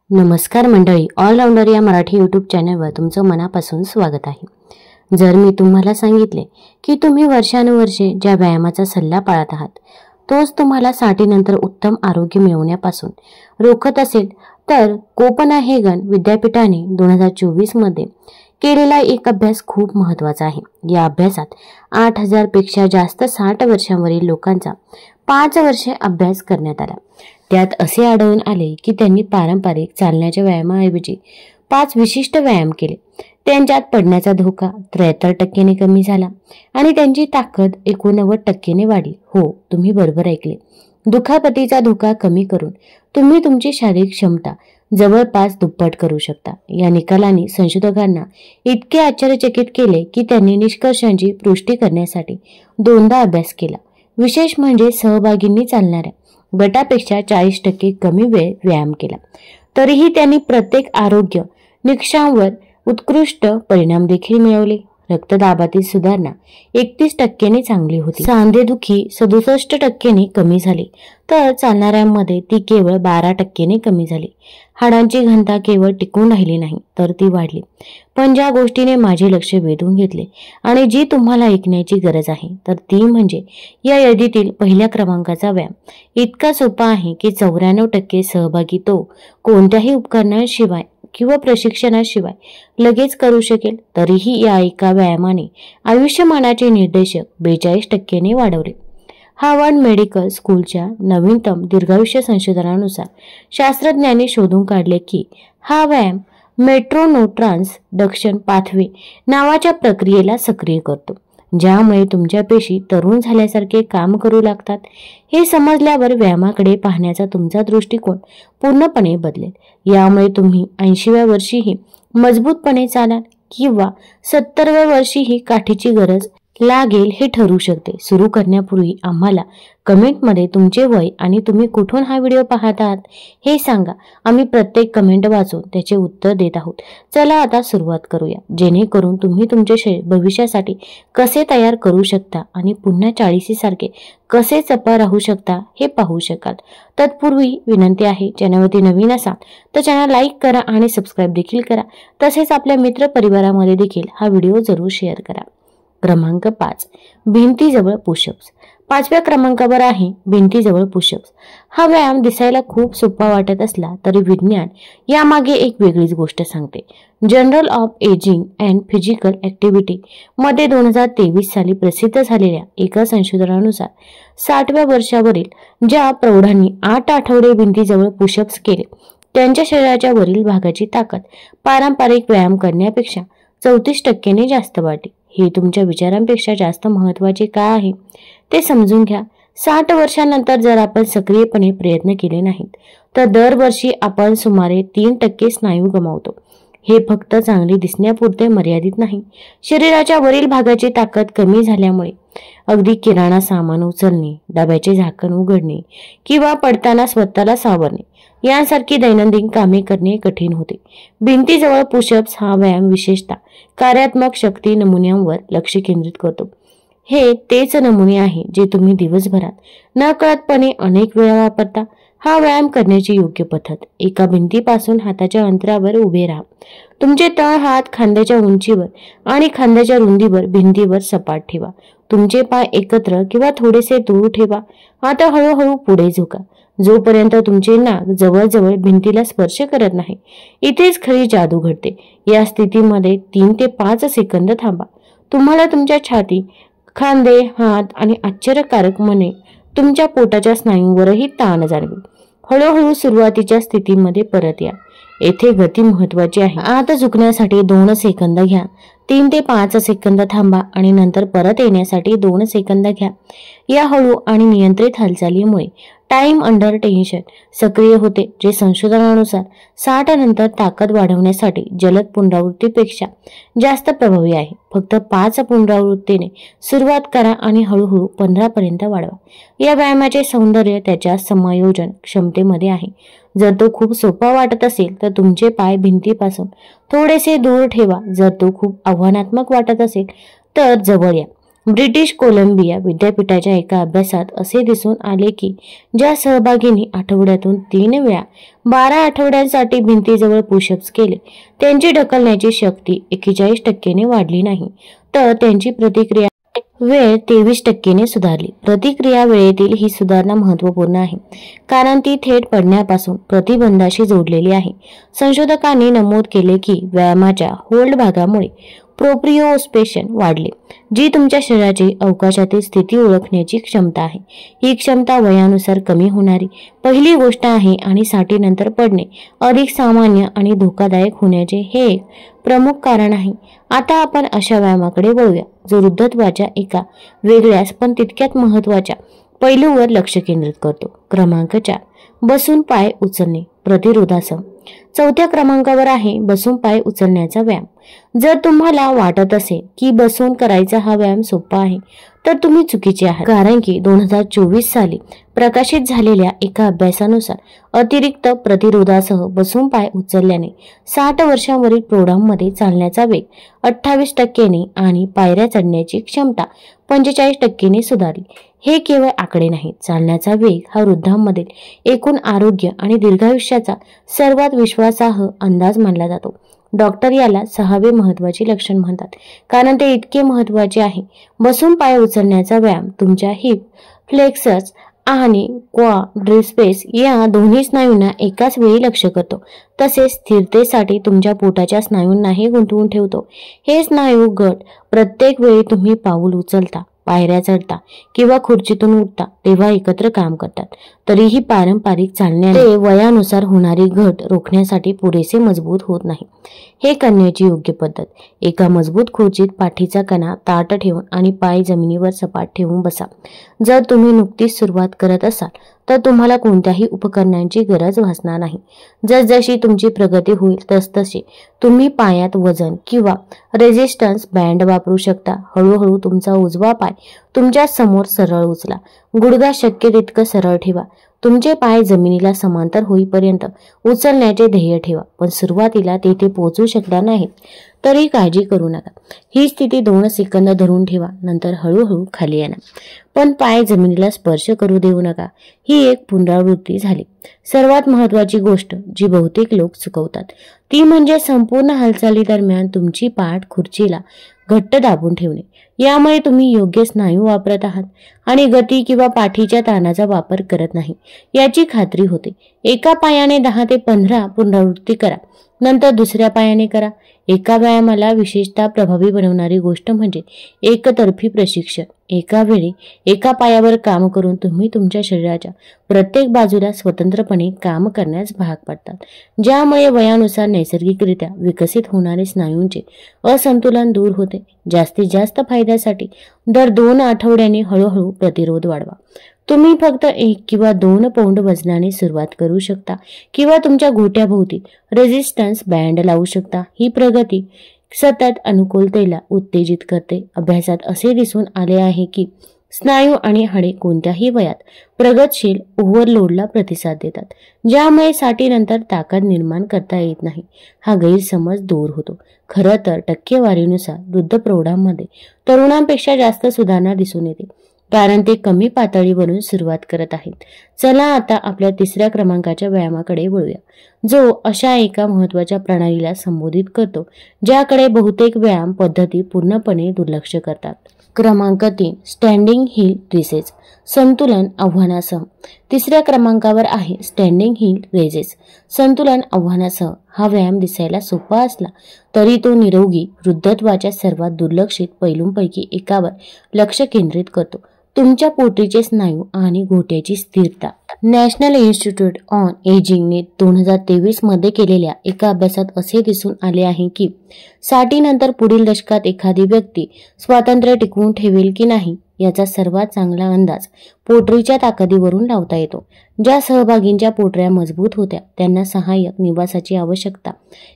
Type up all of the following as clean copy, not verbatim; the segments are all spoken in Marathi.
नमस्कार मंडळी, ऑलराऊंडर या मराठी यूट्यूब चॅनलवर तुमचं मनापासून स्वागत आहे। जर मी तुम्हाला सांगितले की तुम्ही वर्षानुवर्षे ज्या व्यायामाचा सल्ला पाळत आहात तोच तुम्हाला साठीनंतर उत्तम आरोग्य मिळवण्यापासून रोखत असेल तर कोपनहेगन विद्यापीठाने 2024 मध्ये केलेला एक अभ्यास खूप महत्त्वाचा आहे। या अभ्यासात 8000 पेक्षा जास्त 60 वर्षांवरील लोकांचा 5 वर्षे अभ्यास करण्यात आला। त्यात असे आढळून आले की त्यांनी पारंपरिक चालण्याच्या व्यायामाऐवजी 5 विशिष्ट व्यायाम केले। त्यांच्यात पडण्याचा धोका 73% ने कमी झाला आणि त्यांची ताकद 89% ने वाढली। हो, तुम्ही बरोबर ऐकले। दुखापतीचा धोका कमी करून तुम्ही तुमची शारीरिक क्षमता जवळपास दुप्पट करू शकता। या निकालांनी संशोधकांना इतके आश्चर्यचकित केले की त्यांनी निष्कर्षांची पुष्टी करण्यासाठी 2दा अभ्यास केला। विशेष म्हणजे सहभागींनी चालणाऱ्या गटापेक्षा 40% कमी वेळ व्यायाम केला, तरीही त्यांनी प्रत्येक आरोग्य निकषांवर उत्कृष्ट परिणाम देखील मिळवले। रक्तदाबातील सुधारणा 31% ने चांगली होती, सांधेदुखी 67% ने कमी झाली, तर चालणाऱ्यांमध्ये ती केवळ 12% ने कमी झाली। हाडांची घनता केवळ टिकून राहिली नाही तर ती वाढली। पण ज्या गोष्टीने माझे लक्ष वेधून घेतले आणि जी तुम्हाला ऐकण्याची गरज आहे तर ती म्हणजे या यादीतील पहिल्या क्रमांकाचा व्यायाम इतका सोपा आहे की 94% सहभागी तो कोणत्याही उपकरणाशिवाय किंवा प्रशिक्षणाशिवाय लगेच करू शकेल। तरीही या एका व्यायामाने आयुष्यमानाचे निर्देशक 42% ने वाढवले। हार्वर्ड मेडिकल स्कूलच्या नवीनतम दीर्घायुष्य संशोधनानुसार शास्त्रज्ञांनी शोधून काढले की हा व्यायाम मेट्रोन्यूट्रान्सडक्शन पाथवे नावाच्या प्रक्रियेला सक्रिय करतो, ज्यामुळे तुमच्या पेशी तरुण झाल्यासारखे काम करू लागतात। हे समजल्यावर व्यायामाकडे पाहण्याचा तुमचा दृष्टिकोन पूर्णपणे बदलेल। यामुळे तुम्ही 80व्या वर्षीही मजबूतपणे चालाल किंवा 70व्या वर्षीही काठीची गरज लागेल हे ठरू शकते। सुरू करण्यापूर्वी आम्हाला कमेंटमध्ये तुमचे वय आणि तुम्ही कुठून हा व्हिडिओ पाहत आहात हे सांगा। आम्ही प्रत्येक कमेंट वाचून त्याचे उत्तर देत आहोत। चला आता सुरुवात करूया, जेणेकरून तुम्ही तुमचे शरीर भविष्यासाठी कसे तयार करू शकता आणि पुन्हा 40 सारखे कसे चपळ राहू शकता हे पाहू शकाल। तत्पूर्वी विनंती आहे, चॅनलवरती नवीन असाल तर चॅनल लाईक करा आणि सबस्क्राईब देखील करा। तसेच आपल्या मित्र परिवारामध्ये देखील हा व्हिडिओ जरूर शेअर करा। क्रमांक 5, भिंतीजवळ पुशअप्स। 5व्या क्रमांकावर आहे भिंतीजवळ पुशअप्स। हा व्यायाम दिसायला खूप सोपा वाटत असला तरी विज्ञान यामागे एक वेगळीच गोष्ट सांगते। Journal of ageing and physical activity मध्ये 2023 साली प्रसिद्ध झालेल्या एका संशोधनानुसार 60व्या वर्षावरील ज्या प्रौढांनी 8 आठवडे भिंतीजवळ पुशअप्स केले त्यांच्या शरीराच्या वरील भागाची ताकद पारंपरिक व्यायाम करण्यापेक्षा 34% ने जास्त वाढली। हे तुमच्या विचारांपेक्षा जास्त महत्त्वाचे का आहे ते समजून घ्या। 60 वर्षांनंतर जर आपण सक्रियपणे प्रयत्न केले नाहीत तर दरवर्षी आपण सुमारे 3% स्नायू गमावतो। हे फक्त चांगले दिसण्यापुरते मर्यादित नाही, शरीराच्या वरील भागाची ताकद कमी झाल्यामुळे अगदी किराणा सामान उचलणे, डब्याचे झाकण उघडणे किंवा पडताना स्वतःला सावरणे यांसारखी दैनंदिन कामे करणे कठीण होते। भिंतीजवळ पुशअप्स हा व्यायाम विशेषतः कार्यात्मक शक्ती नमुन्यांवर लक्ष केंद्रित करतो। हे तेच नमुने आहे जे तुम्ही दिवसभरात नकळतपणे अनेक वेळा वापरता। हा व्यायाम करण्याची योग्य पद्धत, एका भिंतीपासून हाताच्या अंतरावर उभे राहा। तुमचे तळ हात खांद्याच्या उंचीवर आणि खांद्याच्या रुंदीवर भिंतीवर सपाट ठेवा। तुमचे पाय एकत्र किंवा थोडेसे दूर ठेवा। आता हळूहळू पुढे झुका जोपर्यंत तुमचे नाक जवळजवळ भिंतीला स्पर्श करत नाही। इथेच खरी जादू घडते। या स्थितीमध्ये 3 ते 5 सेकंद थांबा। तुम्हाला तुमच्या छाती, खांदे, हात आणि आश्चर्यकारक मने तुमच्या पोटाच्या स्नायूंवरही ताण जाणवेल। हळूहळू सुरुवातीच्या स्थितीमध्ये परत या। येथे गती महत्त्वाची आहे। आत झुकण्यासाठी 2 सेकंद घ्या, 3 ते 5 सेकंद थांबा आणि नंतर परत येण्यासाठी 2 सेकंद घ्या। या हळू आणि नियंत्रित हालचालीमुळे टाइम अंडर टेन्शन सक्रिय होते, जे संशोधनानुसार 60 नंतर ताकद वाढवण्यासाठी जलद पुनरावृत्तीपेक्षा जास्त प्रभावी आहे। फक्त 5 पुनरावृत्तीने सुरुवात करा आणि हळूहळू 15 पर्यंत वाढवा। या व्यायामाचे सौंदर्य त्याच्या समायोजन क्षमतेमध्ये आहे। जर तो खूप सोपा वाटत असेल तर तुमचे पाय भिंतीपासून थोडेसे दूर ठेवा। जर तो खूप आव्हानात्मक वाटत असेल तर जवळ या ब्रिटिश कोलंबिया विद्यापीठाच्या एका अभ्यासात असे दिसून आले की ज्या सहभागींनी आठवड्यातून 3 वेळा 12 आठवड्यांसाठी भिंतीजवळ पुशअप्स केले त्यांची ढकलण्याची शक्ती 41% वाढली नाही, तर त्यांची प्रतिक्रिया वेळ 23% सुधारली. प्रतिक्रिया वेळेतील ही सुधारणा महत्त्वपूर्ण आहे कारण ती थेट पडण्यापासून प्रतिबंधाशी जोडलेली आहे. संशोधकांनी नमूद केले की व्यायामाच्या होल्ड भागामुळे प्रोप्रिओस्पेशन वाढले, जी तुमच्या शरीराची अवकाशातील स्थिती ओळखण्याची क्षमता आहे. ही क्षमता वयानुसार कमी होणारी पहिली गोष्ट आहे आणि साठीनंतर पडणे अधिक सामान्य आणि धोकादायक होण्याचे हे एक प्रमुख कारण आहे. आता आपण अशा व्यायामाकडे वळूया जो वृद्धत्वाच्या एका वेगळ्याच पण तितक्यात महत्त्वाच्या पैलूवर लक्ष केंद्रित करतो. क्रमांक 4, बसून पाय उचलणे प्रतिरोधासह. 4थ्या क्रमांकावर आहे बसून पाय उचलण्याचा व्यायाम. जर तुम्हाला वाटत असेल की बसून करायचा हा व्यायाम सोपा आहे तर तुम्ही चुकीचे आहात, कारण की 2024 साली प्रकाशित झालेल्या एका अभ्यासानुसार अतिरिक्त प्रतिरोधासह बसून पाय उचलल्याने 60 वर्षांवरील प्रौढांमध्ये चालण्याचा वेग 28% आणि पायऱ्या चढण्याची क्षमता 45% सुधारली. हे केवळ आकडे नाहीत. चालण्याचा वेग हा वृद्धांमधील एकूण आरोग्य आणि दीर्घायुष्याचा सर्वात विश्वासार्ह अंदाज मानला जातो. डॉक्टर याला 6वे महत्त्वाचे लक्षण म्हणतात कारण ते इतके महत्त्वाचे आहे. बसून पाय उचलण्याचा व्यायाम तुमच्या हिप फ्लेक्सस आणि क्वाड्रिसेप्स या दोन्ही स्नायूंना एकाच वेळी लक्ष करतो, तसेच स्थिरतेसाठी तुमच्या पोटाच्या स्नायूंनाही गुंतवून ठेवतो. हे स्नायू गट प्रत्येक वेळी तुम्ही पाऊल उचलता, पायऱ्या चढता किंवा खुर्चीतून उठता तेव्हा एकत्र काम करतात. तरीही पारंपरिक चालण्याने ते वयानुसार होणारी घट रोखण्यासाठी पुरेसे मजबूत होत नाही. हे करण्याची योग्य पद्धत: एका मजबूत खुर्चीत पाठीचा कणा ताठ ठेवून आणि पाय जमिनीवर सपाट ठेवून बसा. जर तुम्ही नुकतीच सुरुवात करत असाल तर तुम्हाला कोणत्याही उपकरणांची गरज भासणार नाही. जसजशी तुमची प्रगती होईल तसतसे तुम्ही पायात वजन किंवा रेझिस्टन्स बँड वापरू शकता. हळूहळू तुमचा उजवा पाय तुमच्या समोर सरळ उचला. गुडघा शक्य तितकं सरळ ठेवा. तुमचे पाय जमिनीला समांतर होईपर्यंत उचलण्याचे ध्येय ठेवा, पण सुरुवातीला तेथे पोहोचू शकला नाहीत तरी काळजी करू नका. ही स्थिती 2 सेकंद धरून ठेवा, नंतर हळूहळू खाली आणा, पण पाय जमिनीला स्पर्श करू देऊ नका. ही एक पुनरावृत्ती झाली. सर्वात महत्त्वाची गोष्ट जी बहुतेक लोक चुकवतात ती म्हणजे संपूर्ण हालचाली दरम्यान तुमची पाठ खुर्चीला घट्ट दाबून ठेवणे. यामुळे तुम्ही योग्य स्नायू वापरत आहात आणि गती किंवा पाठीच्या ताणाचा वापर करत नाही याची खात्री होते. एका पायाने 10 ते 15 पुनरावृत्ती करा, नंतर दुसऱ्या पायाने करा. एका व्यायामाला विशेषतः प्रभावी बनवणारी गोष्ट म्हणजे एकतर्फी प्रशिक्षण. एका वेळी एका पायावर काम करून तुम्ही तुमच्या शरीराच्या प्रत्येक बाजूला स्वतंत्रपणे काम करण्यास भाग पडतात, ज्यामुळे वयानुसार नैसर्गिकरित्या विकसित होणारे स्नायूंचे असंतुलन दूर होते. जास्तीत जास्त फायद्यासाठी दर 2 आठवड्यांनी हळूहळू प्रतिरोध वाढवा. तुम्ही फक्त 1 किंवा 2 पौंड वजनाने सुरुवात करू शकता किंवा तुमच्या घोट्याभोवती रेझिस्टन्स बँड लावू शकता. ही प्रगती सतत अनुकूलतेला उत्तेजित करते. अभ्यासात असे दिसून आले आहे की स्नायू आणि हाडे कोणत्याही वयात प्रगतशील ओव्हरलोडला प्रतिसाद देतात, ज्यामुळे साठीनंतर ताकद निर्माण करता येत नाही. हा गैरसमज दूर होतो. खरं तर टक्केवारीनुसार वृद्ध प्रौढांमध्ये तरुणांपेक्षा जास्त सुधारणा दिसून येते कारण ते कमी पातळीवरून सुरुवात करत आहेत. चला आता आपल्या 3ऱ्या क्रमांकाच्या व्यायामाकडे वळूया, जो अशा एका महत्त्वाच्या प्रणालीला संबोधित करतो ज्याकडे बहुतेक व्यायाम पद्धती पूर्णपणे दुर्लक्ष करतात. क्रमांक 3, स्टँडिंग हिल रेसेस संतुलन आव्हानासह. 3ऱ्या क्रमांकावर आहे स्टँडिंग हिल रेसेस संतुलन आव्हानासह. हा व्यायाम दिसायला सोपा असला तरी तो निरोगी वृद्धत्वाच्या सर्वात दुर्लक्षित पैलूंपैकी एकावर लक्ष केंद्रित करतो: तुमच्या पोटरीचे स्नायू आणि घोट्याची स्थिरता. नॅशनल इन्स्टिट्यूट ऑन एजिंगने 2023 मध्ये केलेल्या एका अभ्यासात असे दिसून आले आहे की साठीनंतर पुढील दशकात एखादी व्यक्ती स्वातंत्र्य टिकवून ठेवेल की नाही याचा सर्वात चांगला अंदाज पोटरीच्या ताकदीवरून लावता येतो. ज्या सहभागींच्या पोटऱ्या मजबूत होत्या त्यांना सहाय्यक निवासाची आवश्यकता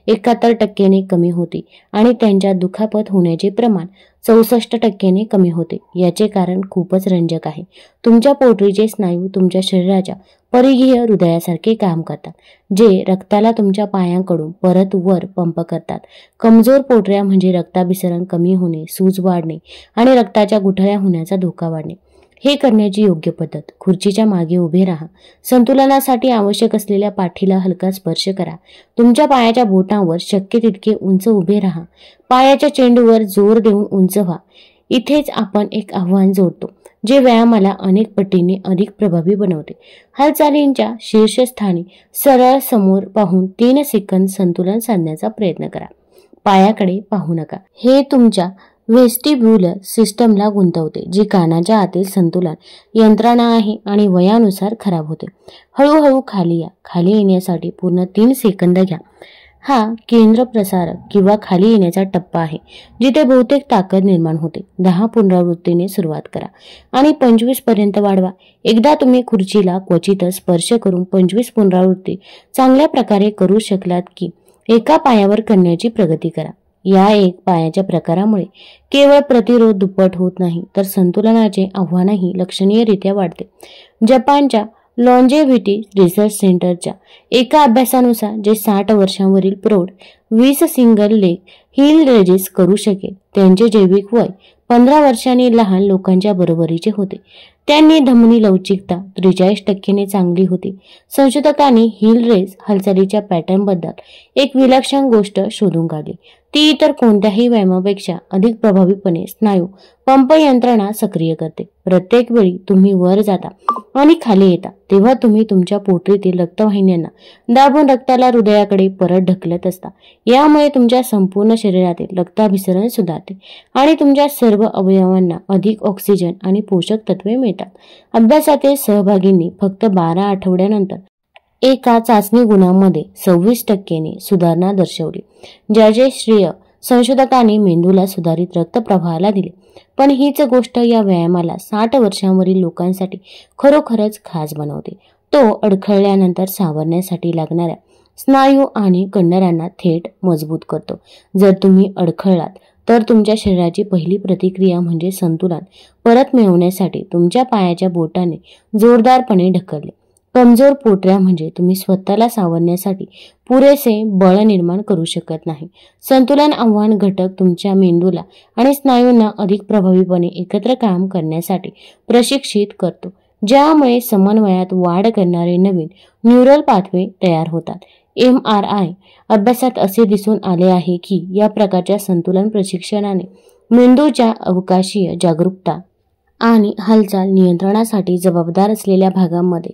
71% कमी होती आणि त्यांच्या दुखापत होण्याचे प्रमाण 64% कमी होते। याचे कारण खूपच रंजक आहे। तुमच्या पोटरीचे स्नायू तुमच्या शरीराच्या परिघीय हृदयासारखे काम करतात, जे रक्ताला तुमच्या पायांकडून परत वर पंप करतात। कमजोर पोटऱ्या म्हणजे रक्ताभिसरण कमी होणे, सूज वाढणे आणि रक्ताच्या गुठळ्या होण्याचा धोका वाढणे। हे करण्याची योग्य पद्धत: खुर्चीच्या मागे उभे राहा। संतुलनासाठी आवश्यक असलेल्या पाठीला हलका स्पर्श करा। तुमच्या पायाच्या बोटांवर शक्य तितके उंच उभे राहा। पायाच्या चेंडूवर जोर देऊन उंच व्हा। इथेच आपण एक आव्हान जोडतो, जे व्यायामाला अनेक पटीने अधिक प्रभावी बनवते। हालचालींच्या शीर्षस्थानी सरळ समोर पाहून 3 सेकंद संतुलन साधण्याचा प्रयत्न करा। पायाकडे पाहू नका। हे तुमच्या व्हेस्टिब्युलर सिस्टमला गुंतवते, जी कानाच्या आतील संतुलन यंत्रणा आहे आणि वयानुसार खराब होते। हळूहळू खाली या। खाली येण्यासाठी पूर्ण 3 सेकंद घ्या। हा केंद्रप्रसारक किंवा खाली येण्याचा टप्पा आहे, जिथे बहुतेक ताकद निर्माण होते। 10 पुनरावृत्तीने सुरुवात करा आणि 25 पर्यंत वाढवा। एकदा तुम्ही खुर्चीला क्वचितच स्पर्श करून 25 पुनरावृत्ती चांगल्या प्रकारे करू शकलात की एका पायावर करण्याची प्रगती करा। या एक पायाच्या प्रकारामुळे केवळ प्रतिरोध दुप्पट होत नाही, तर संतुलनाचे आव्हानही लक्षणीयरित्या वाढते। जपानच्या लॉन्जेव्हिटी रिसर्च सेंटरच्या एका अभ्यासानुसार, जे 60 वर्षांवरील प्रौढ 20 सिंगल लेग हिल रेजेस करू शकेल, त्यांचे जैविक वय 15 वर्षांनी लहान लोकांच्या बरोबरीचे होते। त्यांनी धमनी लवचिकता 43% चांगली होती। संशोधकांनी हिल रेस हालचालीच्या पॅटर्नबद्दल एक विलक्षण गोष्ट शोधून काढली। ती इतर कोणत्याही व्यायामापेक्षा अधिक प्रभावीपणे स्नायू पंप यंत्रणा सक्रिय करते। प्रत्येक वेळी तुम्ही वर जाता आणि खाली येता, तेव्हा तुम्ही तुमच्या पोटरीतील रक्तवाहिन्यांना दाबून रक्ताला हृदयाकडे परत ढकलत असता। यामुळे तुमच्या संपूर्ण शरीरातील रक्ताभिसरण सुधारते आणि तुमच्या सर्व अवयवांना अधिक ऑक्सिजन आणि पोषक तत्वे मिळतात। अभ्यासातील सहभागींनी फक्त 12 आठवड्यानंतर एका चाचणी गुणांमध्ये 26% सुधारणा दर्शवली, ज्याचे श्रेय संशोधकांनी मेंदूला सुधारित रक्तप्रवाहाला दिले। पण हीच गोष्ट या व्यायामाला 60 वर्षांवरील लोकांसाठी खरोखरच खास बनवते। तो अडखळल्यानंतर सावरण्यासाठी लागणाऱ्या स्नायू आणि कंडरांना थेट मजबूत करतो। जर तुम्ही अडखळलात तर तुमच्या शरीराची पहिली प्रतिक्रिया म्हणजे संतुलन परत मिळवण्यासाठी तुमच्या पायाच्या बोटाने जोरदारपणे ढकलले। कमजोर पोटऱ्या म्हणजे तुम्ही स्वतःला सावरण्यासाठी पुरेसे बळ निर्माण करू शकत नाही। संतुलन आव्हान घटक तुमच्या मेंदूला आणि स्नायूंना अधिक प्रभावीपणे एकत्र काम करण्यासाठी प्रशिक्षित करतो, ज्यामुळे समन्वयात वाढ करणारे नवीन न्यूरल पाथवे तयार होतात। MRI अभ्यासात असे दिसून आले आहे की या प्रकारच्या संतुलन प्रशिक्षणाने मेंदूच्या अवकाशीय जागरूकता आणि हालचाल नियंत्रणासाठी जबाबदार असलेल्या भागांमध्ये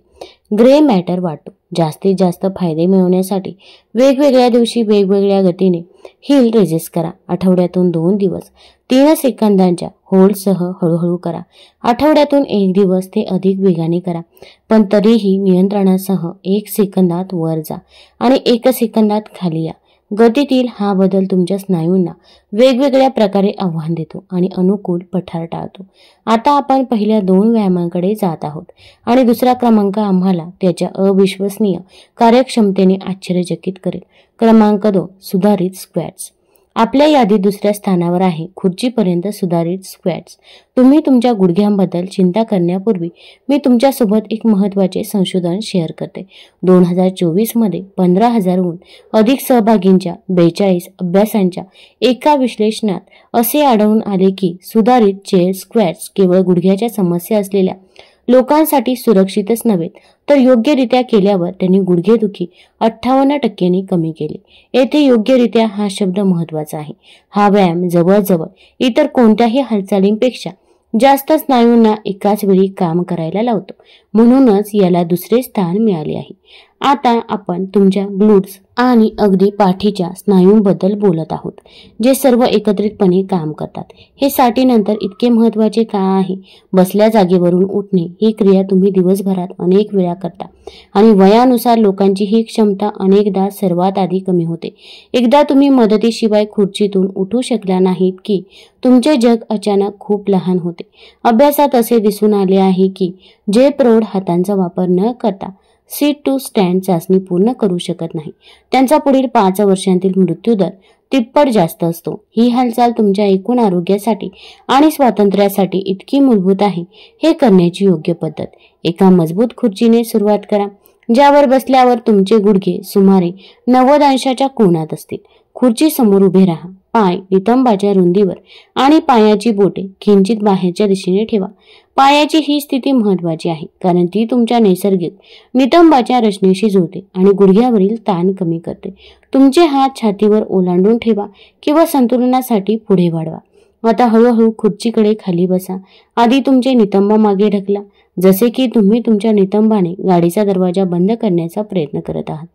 ग्रे मॅटर वाढतो। जास्तीत जास्त फायदे मिळवण्यासाठी वेगवेगळ्या दिवशी वेगवेगळ्या गतीने हिल रेजेस करा। आठवड्यातून 2 दिवस 3 सेकंदांच्या होल्डसह हळूहळू करा। आठवड्यातून 1 दिवस ते अधिक वेगाने करा, पण तरीही नियंत्रणासह 1 सेकंदात वर जा आणि 1 सेकंदात खाली या। गतीतील हा बदल तुमच्या स्नायूंना वेगवेगळ्या प्रकारे आव्हान देतो आणि अनुकूल पठार टाळतो। आता आपण पहिल्या 2 व्यायामांकडे जात आहोत आणि दुसरा क्रमांक आम्हाला त्याच्या अविश्वसनीय कार्यक्षमतेने आश्चर्यचकित करेल। क्रमांक 2 सुधारित स्क्वॅट्स। आपल्या यादीत दुसऱ्या स्थानावर आहे खुर्चीपर्यंत सुधारित स्क्वॅट्स। तुम्ही तुमच्या गुडघ्यांबद्दल चिंता करण्यापूर्वी मी तुमच्यासोबत एक महत्त्वाचे संशोधन शेअर करते। 2024 मध्ये 15,000हून अधिक सहभागींच्या 42 अभ्यासांच्या एका विश्लेषणात असे आढळून आले की सुधारित चेअर स्क्वॅट्स केवळ गुडघ्याच्या समस्या असलेल्या लोकांसाठी सुरक्षितच नव्हे, तर योग्यरित्या केल्यावर त्यांनी गुडघेदुखी 58% कमी केली। येथे योग्यरित्या हा शब्द महत्त्वाचा आहे। हा व्यायाम जवळजवळ इतर कोणत्याही हालचालींपेक्षा जास्त स्नायूंना एकाच वेळी काम करायला लावतो, म्हणूनच याला दुसरे स्थान मिळाले आहे। आता आपण तुमच्या ग्लूट्स आणि अगदी पाठीच्या स्नायूंबद्दल बोलत आहोत, जे सर्व एकत्रितपणे काम करतात। हे साठीनंतर इतके महत्त्वाचे का आहे? बसल्या जागेवरून उठणे ही क्रिया तुम्ही दिवसभरात अनेक वेळा करता आणि वयानुसार लोकांची ही क्षमता अनेकदा सर्वात आधी कमी होते। एकदा तुम्ही मदतीशिवाय खुर्चीतून उठू शकला नाहीत की तुमचे जग अचानक खूप लहान होते। अभ्यासात असे दिसून आले आहे की जे प्रौढ हातांचा वापर न करता सीट टू स्टँड चाचणी पूर्ण करू शकत नाही, त्यांचा पुढील 5 वर्षांतील मृत्यूदर तिप्पट जास्त असतो। ही हालचाल तुमच्या एकूण आरोग्यासाठी आणि स्वातंत्र्यासाठी इतकी मूलभूत आहे, हे करण्याची योग्य पद्धत। एका मजबूत खुर्चीने सुरुवात करा, ज्यावर बसल्यावर तुमचे गुडघे सुमारे 90 अंशाच्या कोनात असतील। खुर्ची समोर उभे राहा, पाय नितंबाच्या रुंदीवर आणि पायाची बोटे किंचित बाहेरच्या दिशेने ठेवा। पायाची ही स्थिती महत्वाची आहे, कारण ती तुमच्या नैसर्गिक नितंबाच्या रचनेशी जुळते आणि गुडघ्यावरील ताण कमी करते। तुमचे हात छातीवर ओलांडून ठेवा किंवा संतुलनासाठी पुढे वाढवा। आता हळूहळू खुर्चीकडे खाली बसा। आधी तुमचे नितंब मागे ढकला, जसे की तुम्ही तुमच्या नितंबाने गाडीचा दरवाजा बंद करण्याचा प्रयत्न करत आहात।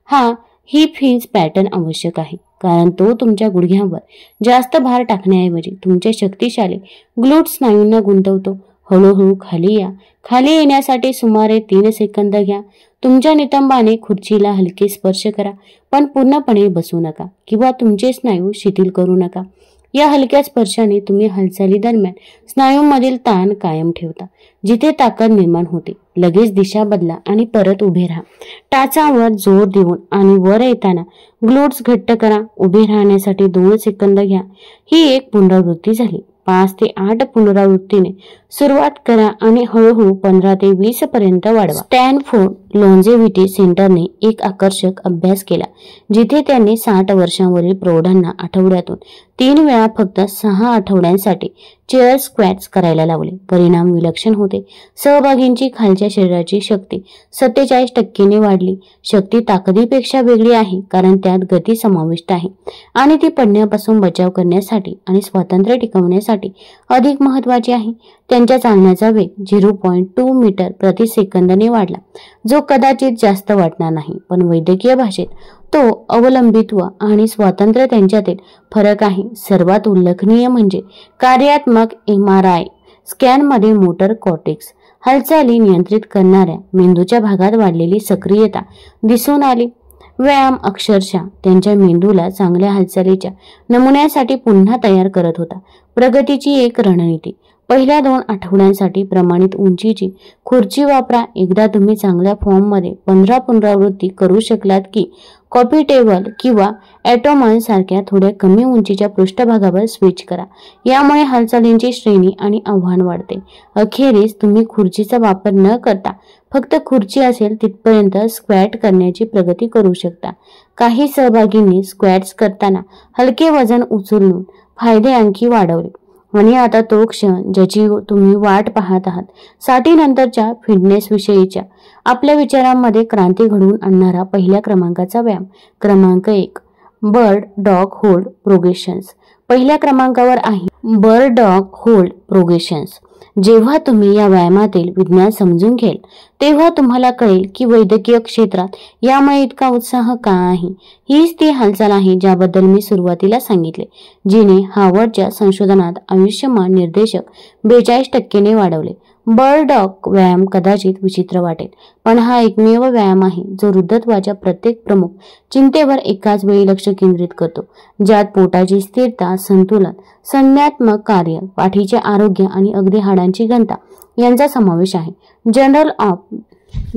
हा हिप हिंज पॅटर्न आवश्यक आहे, कारण तो तुमच्या गुडघ्यांवर जास्त भार टाकण्याऐवजी तुमच्या शक्तिशाली ग्लूट स्नायूंना गुंतवतो। हळूहळू खाली या। खाली येण्यासाठी सुमारे 3 सेकंद घ्या। तुमच्या नितंबाने खुर्चीला हलके स्पर्श करा, पण पूर्णपणे बसू नका किंवा तुमचे स्नायू शिथिल करू नका। या हलक्या स्पर्शाने तुम्ही हालचाली दरम्यान स्नायूंमधील ताण कायम ठेवता, जिथे ताकद निर्माण होते। लगेच दिशा बदला आणि परत उभे राहा। टाचावर जोर देऊन आणि वर येताना ग्लूट्स घट्ट करा। उभे राहण्यासाठी 2 सेकंद घ्या। ही एक पुनरावृत्ती झाली। 5 ते 8 पुनरावृत्तीने सुरुवात करा आणि हळूहळू 15 ते 20 पर्यंत वाढवा। स्टॅनफोर्ड लॉन्जेव्हिटी सेंटरने एक आकर्षक अभ्यास केला, जिथे त्यांनी 60 वर्षांवरील प्रौढांना आठवड्यातून 3 वेळा फक्त 6 आठवड्यांसाठी चेअर स्क्वॅट्स करायला लावले। परिणाम विलक्षण होते। सहभागींची खालच्या शरीराची शक्ती 47% वाढली। शक्ती ताकदीपेक्षा वेगळी आहे, कारण त्यात गती समाविष्ट आहे आणि ती पडण्यापासून बचाव करण्यासाठी आणि स्वातंत्र्य टिकवण्यासाठी अधिक महत्त्वाची आहे। त्यांच्या चालण्याचा वेग 0.2 मीटर प्रति सेकंदने वाढला, जो कदाचित जास्त वाटणार नाही, पण वैद्यकीय भाषेत तो अवलंबित्व आणि स्वातंत्र्य त्यांच्यातील फरक आहे। सर्वात उल्लेखनीय म्हणजे कार्यात्मक MRI स्कॅनमध्ये मोटर कॉर्टेक्स हालचाली नियंत्रित करणाऱ्या मेंदूच्या भागात वाढलेली सक्रियता दिसून आली। व्यायाम अक्षरशः त्यांच्या मेंदूला चांगल्या हालचालीच्या नमुन्यासाठी पुन्हा तयार करत होता। प्रगतीची एक रणनीती। पहिल्या 2 आठवड्यांसाठी प्रमाणित उंचीची खुर्ची वापरा। एकदा तुम्ही चांगल्या फॉर्ममध्ये 15 पुनरावृत्ती करू शकलात की कॉफी टेबल किंवा ॲटोमन सारख्या थोड्या कमी उंचीच्या पृष्ठभागावर स्विच करा। यामुळे हालचालींची श्रेणी आणि आव्हान वाढते। अखेरीस तुम्ही खुर्चीचा वापर न करता फक्त खुर्ची असेल तिथपर्यंत स्क्वॅट करण्याची प्रगती करू शकता। काही सहभागींनी स्क्वॅट्स करताना हलके वजन उचलून फायदे आणखी वाढवले आणि आता तो क्षण ज्याची तुम्ही वाट पाहत आहात, साठीनंतरच्या फिटनेसविषयीच्या आपल्या विचारांमध्ये क्रांती घडवून आणणारा पहिल्या क्रमांकाचा व्यायाम। क्रमांक 1 बर्ड डॉग होल्ड प्रोग्रेशन्स। पहिल्या क्रमांकावर आहे बर्ड डॉग होल्ड प्रोग्रेशन्स। जेव्हा तुम्ही या व्यायामातील विज्ञान समजून घ्याल, तेव्हा तुम्हाला कळेल की वैद्यकीय क्षेत्रात यामुळे इतका उत्साह का आहे। हीच ती हालचाल आहे ज्याबद्दल मी सुरुवातीला सांगितले, जिने हार्वर्डच्या संशोधनात आयुष्यमान निर्देशक 42% वाढवले। बर्ड डॉग व्यायाम कदाचित विचित्र वाटेल, पण हा एकमेव व्यायाम आहे जो वृद्धत्वाच्या प्रत्येक प्रमुख चिंतेवर एकाच वेळी लक्ष केंद्रित करतो, ज्यात पोटाची स्थिरता, संतुलन, संज्ञात्मक कार्य, पाठीचे आरोग्य आणि अगदी हाडांची घनता यांचा समावेश आहे। जर्नल ऑफ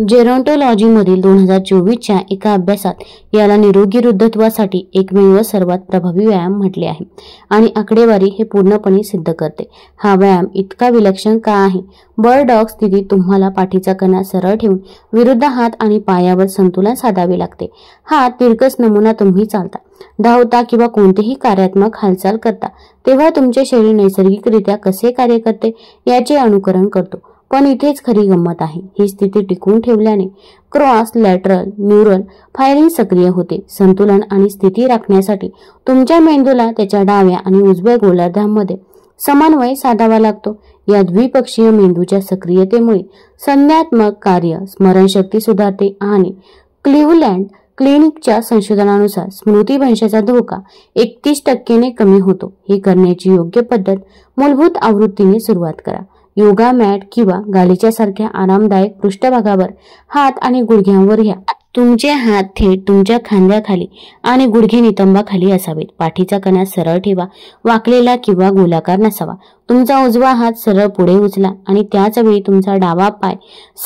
जेरोंटोलॉजीमधील 2024च्या एका अभ्यासात याला निरोगी वृद्धत्वासाठी एकमेव सर्वात प्रभावी व्यायाम म्हटले आहे आणि आकडेवारी हे पूर्णपणे सिद्ध करते। हा व्यायाम इतका विलक्षण का आहे? बर्ड डॉग स्थितीत तुम्हाला पाठीचा कणा सरळ ठेवून विरुद्ध हात आणि पायावर संतुलन साधावे लागते। हा तिरकस नमुना तुम्ही चालता, धावता किंवा कोणतीही कार्यात्मक हालचाल करता तेव्हा तुमचे शरीर नैसर्गिकरित्या कसे कार्य करते याचे अनुकरण करतो। पण इथेच खरी गंमत आहे। ही स्थिती टिकवून ठेवल्याने क्रॉस लॅटरल न्यूरल फायरिंग सक्रिय होते। संतुलन आणि स्थिती राखण्यासाठी तुमच्या मेंदूला त्याच्या डाव्या आणि उजव्या गोलार्धामध्ये समन्वय साधावा लागतो। या द्विपक्षीय मेंदूच्या सक्रियतेमुळे संज्ञात्मक कार्य, स्मरणशक्ती सुधारते आणि क्लिव्हलँड क्लिनिकच्या संशोधनानुसार स्मृतिभ्रंशाचा धोका 31% कमी होतो। हे करण्याची योग्य पद्धत मूलभूत आवृत्तीने सुरुवात करा। योगा मॅट किंवा गालीच्या सारख्या आरामदायक पृष्ठभागावर हात आणि गुडघ्यांवर घ्या। तुमचे हात थेट तुमच्या खांद्याखाली आणि गुडघे नितंबाखाली असावेत। पाठीचा कणा सरळ ठेवा, वाकलेला किंवा गोलाकार नसावा। तुमचा उजवा हात सरळ पुढे उचला आणि त्याच वेळी तुमचा डावा पाय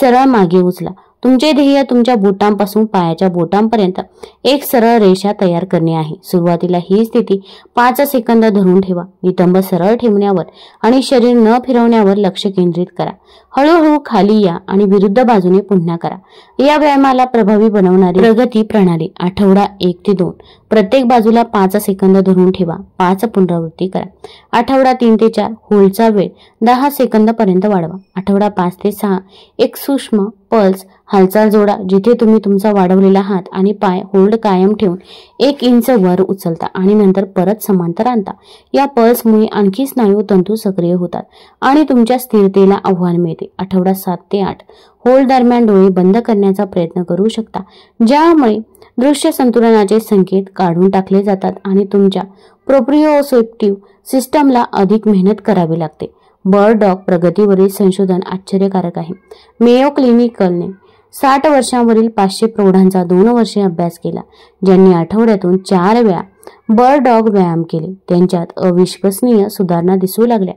सरळ मागे उचला। तुमचे ध्येय तुमच्या बोटांपासून पायाच्या बोटांपर्यंत एक सरळ रेषा तयार करणे आहे। सुरुवातीला ही स्थिती 5 सेकंद धरून ठेवा। नितंब सरळ ठेवण्यावर आणि शरीर न फिरवण्यावर लक्ष केंद्रित करा। हळूहळू खाली या आणि विरुद्ध बाजूने पुन्हा करा। या व्यायामाला प्रभावी बनवणारी प्रगती प्रणाली। आठवडा 1 ते 2 प्रत्येक बाजूला 5 सेकंद धरून ठेवा। 5 पुनरावृत्ती करा। आठवडा 3 ते 4 होल्डचा वेळ 10 सेकंद पर्यंत वाढवा। आठवडा 5 ते 6 एक सूक्ष्म पल्स हालचाल जोडा, जिथे तुम्ही तुमचा वाढवलेला हात आणि पाय होल्ड कायम ठेवून 1 इंच वर उचलता आणि नंतर परत समांतर आणता। या पल्समुळे आणखी स्नायू तंतू सक्रिय होतात आणि तुमच्या स्थिरतेला आव्हान मिळते। आठवडा 7 ते 8 होल्ड दरम्यान डोळे बंद करण्याचा प्रयत्न करू शकता, ज्यामुळे दृश्य संतुलनाचे संकेत काढून टाकले जातात आणि तुमच्या प्रोप्रिओसेप्टिव्ह सिस्टमला अधिक मेहनत करावी लागते। बर्ड डॉग प्रगतीवरील संशोधन आश्चर्यकारक आहे। मेयो क्लिनिकलने 60 वर्षांवरील 500 प्रौढांचा 2 वर्षे अभ्यास केला, ज्यांनी आठवड्यातून 4 वेळा बर्ड डॉग व्यायाम केले। त्यांच्यात अविश्वसनीय सुधारणा दिसू लागल्या।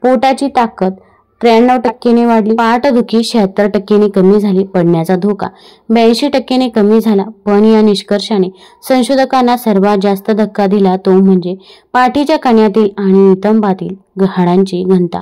पोटाची ताकद 93% वाढली, पाठदुखी 76% कमी झाली, पडण्याचा धोका 82% कमी झाला। पण या निष्कर्षाने संशोधकांना सर्वात जास्त धक्का दिला तो म्हणजे पाठीच्या कण्यातील आणि नितंबातील हाडांची घनता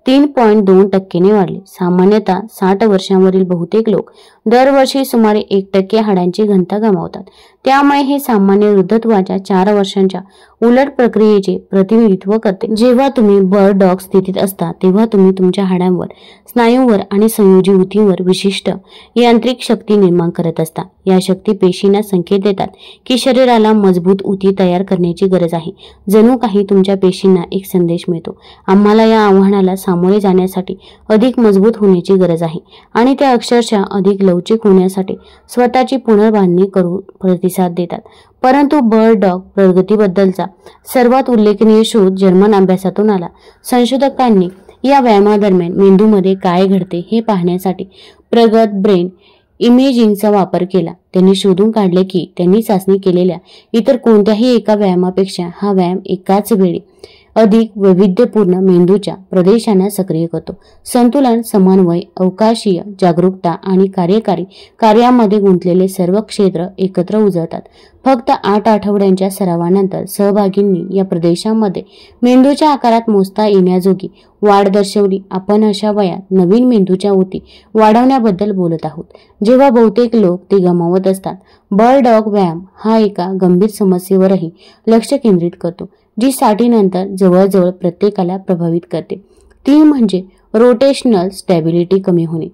3.2% वाढली। सामान्यतः 60 वर्षांवरील बहुतेक लोक दरवर्षी सुमारे 1% हाडांची घनता गमावतात। त्यामुळे हे सामान्य वृद्धत्वाच्या 4 वर्षांच्या उलट प्रक्रियेचे प्रतिनिधित्व करते। जेव्हा तुम्ही बर्ड डॉग स्थितीत असता तेव्हा तुम्ही तुमच्या हाडांवर, स्नायूंवर आणि संयोजी ऊतींवर विशिष्ट यांत्रिक शक्ती निर्माण करत असता। या शक्ती पेशींना संकेत देतात की शरीराला मजबूत ऊती तयार करण्याची गरज आहे। जणू काही तुमच्या पेशींना एक संदेश मिळतो, आम्हाला या आव्हानाला सामोरे जाण्यासाठी अधिक मजबूत होण्याची गरज आहे आणि त्या अक्षरशः अधिक लवचिक होण्यासाठी स्वतःची पुनर्बांधणी करू प्रतिसाद देतात। परंतु बर्ड डॉग प्रगतीबद्दलचा सर्वात उल्लेखनीय शोध जर्मन अभ्यासातून आला। संशोधकांनी या व्यायामादरम्यान मेंदूमध्ये काय घडते हे पाहण्यासाठी प्रगत ब्रेन इमेजिंगचा वापर केला। त्यांनी शोधून काढले की त्यांनी चाचणी केलेल्या इतर कोणत्याही एका व्यायामापेक्षा हा व्यायाम एकाच वेळी अधिक वैविध्यपूर्ण मेंदूच्या प्रदेशांना सक्रिय करतो। संतुलन, समन्वय, अवकाशीय जागरूकता आणि कार्यकारी कार्यामध्ये गुंतलेले सर्व क्षेत्र एकत्र उजळतात। फक्त 8 आठवड्यांच्या सरावानंतर सहभागींनी या प्रदेशांमध्ये मेंदूच्या आकारात मोजता येण्याजोगी वाढ दर्शवली। आपण अशा वयात नवीन मेंदूच्या ऊती वाढवण्याबद्दल बोलत आहोत, जेव्हा बहुतेक लोक ते गमावत असतात। बर्ड डॉग व्यायाम हा एका गंभीर समस्येवरही लक्ष केंद्रित करतो, जी 60 नंतर जवळजवळ प्रत्येकाला प्रभावित करते। ती म्हणजे रोटेशनल स्टॅबिलिटी कमी होणे।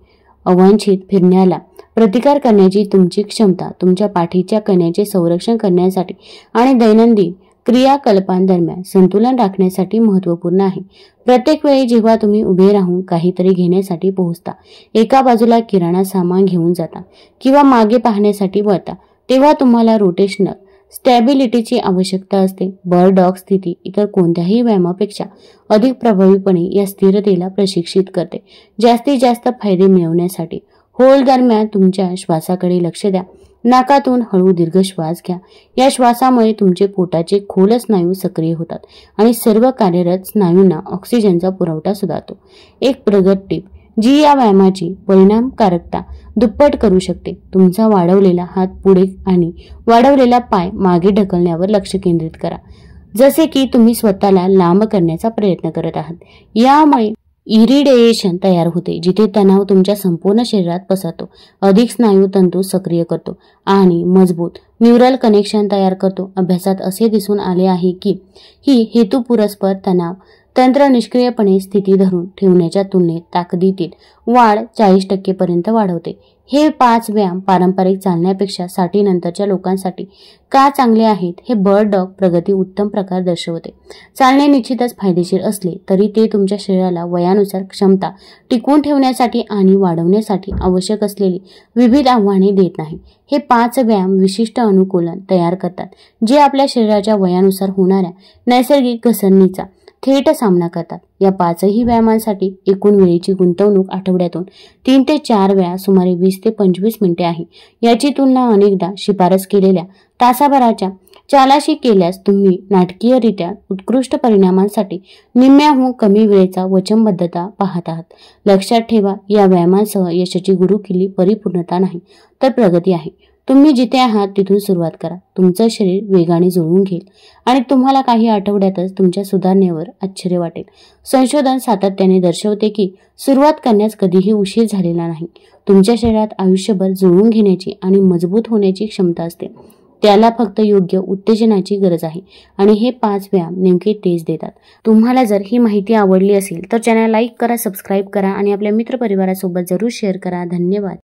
अवांछित फिरण्याला प्रतिकार करण्याची तुमची क्षमता तुमच्या पाठीच्या कण्याचे संरक्षण करण्यासाठी आणि दैनंदिन क्रियाकलापांदरम्यान संतुलन राखण्यासाठी महत्त्वपूर्ण आहे। प्रत्येक वेळी जेव्हा तुम्ही उभे राहून काहीतरी घेण्यासाठी पोहोचता, एका बाजूला किराणा सामान घेऊन जाता किंवा मागे पाहण्यासाठी वळता, तेव्हा तुम्हाला रोटेशनल स्टॅबिलिटीची आवश्यकता असते। बर्ड डॉग स्थिती इतर कोणत्याही व्यायामापेक्षा अधिक प्रभावीपणे या स्थिरतेला प्रशिक्षित करते। जास्तीत जास्त फायदे मिळवण्यासाठी होल्ड दरम्यान तुमच्या श्वासाकडे लक्ष द्या। नाकातून हळू दीर्घ श्वास घ्या। या श्वासामुळे तुमचे पोटाचे खोल स्नायू सक्रिय होतात आणि सर्व कार्यरत स्नायूंना ऑक्सिजनचा पुरवठा सुधारतो। एक प्रगत टीप जी या व्यायामाची परिणामकारकता दुप्पट करू शकते। तुमचा वाढवलेला हात पुढे आणि वाढवलेला पाय मागे ढकलण्यावर लक्ष केंद्रित करा, जसे की तुम्ही स्वतःला लांब करण्याचा प्रयत्न करत आहात। यामुळे इरिडिएशन तयार होते, जिथे तणाव तुमच्या संपूर्ण शरीरात पसरतो, अधिक स्नायू तंतू सक्रिय करतो आणि मजबूत न्यूरल कनेक्शन तयार करतो। अभ्यासात असे दिसून आले आहे की ही हेतुपुरस्पर तणाव तंत्र निष्क्रियपणे स्थिती धरून ठेवण्याच्या तुलनेत ताकदीतील वाढ 40% पर्यंत वाढवते। हे 5 व्यायाम पारंपरिक चालण्यापेक्षा 60 नंतरच्या लोकांसाठी का चांगले आहेत हे बर्ड डॉग प्रगती उत्तम प्रकार दर्शवते। चालणे निश्चितच फायदेशीर असले तरी ते तुमच्या शरीराला वयानुसार क्षमता टिकवून ठेवण्यासाठी आणि वाढवण्यासाठी आवश्यक असलेली विविध आव्हाने देत नाही। हे 5 व्यायाम विशिष्ट अनुकूलन तयार करतात, जे आपल्या शरीराच्या वयानुसार होणाऱ्या नैसर्गिक घसरणीचा थेट सामना करतात। या 5ही व्यायामांसाठी एकूण वेळेची गुंतवणूक आठवड्यातून 3 ते 4 वेळा सुमारे 20 ते 25 मिनिटे आहे। याची तुलना अनेकदा शिफारस केलेल्या तासाभराच्या चालाशी केल्यास तुम्ही नाटकीयरित्या उत्कृष्ट परिणामांसाठी निम्म्याहून कमी वेळेचा वचनबद्धता पाहत आहात। लक्षात ठेवा, या व्यायामांसह यशाची गुरुकिल्ली परिपूर्णता नाही तर प्रगती आहे। तुम्ही जिथे आहात तिथून सुरुवात करा। तुमचं शरीर वेगाने जुळवून घेईल आणि तुम्हाला काही आठवड्यातच तुमच्या सुधारणेवर आश्चर्य वाटेल। संशोधन सातत्याने दर्शवते की सुरुवात करण्यास कधीही उशीर झालेला नाही। तुमच्या शरीरात आयुष्यभर जुळवून घेण्याची आणि मजबूत होण्याची क्षमता असते। त्याला फक्त योग्य उत्तेजनाची गरज आहे आणि हे 5 व्यायाम नेमके तेच देतात। तुम्हाला जर ही माहिती आवडली असेल तर चॅनल लाईक करा, सबस्क्राईब करा आणि आपल्या मित्रपरिवारासोबत जरूर शेअर करा। धन्यवाद।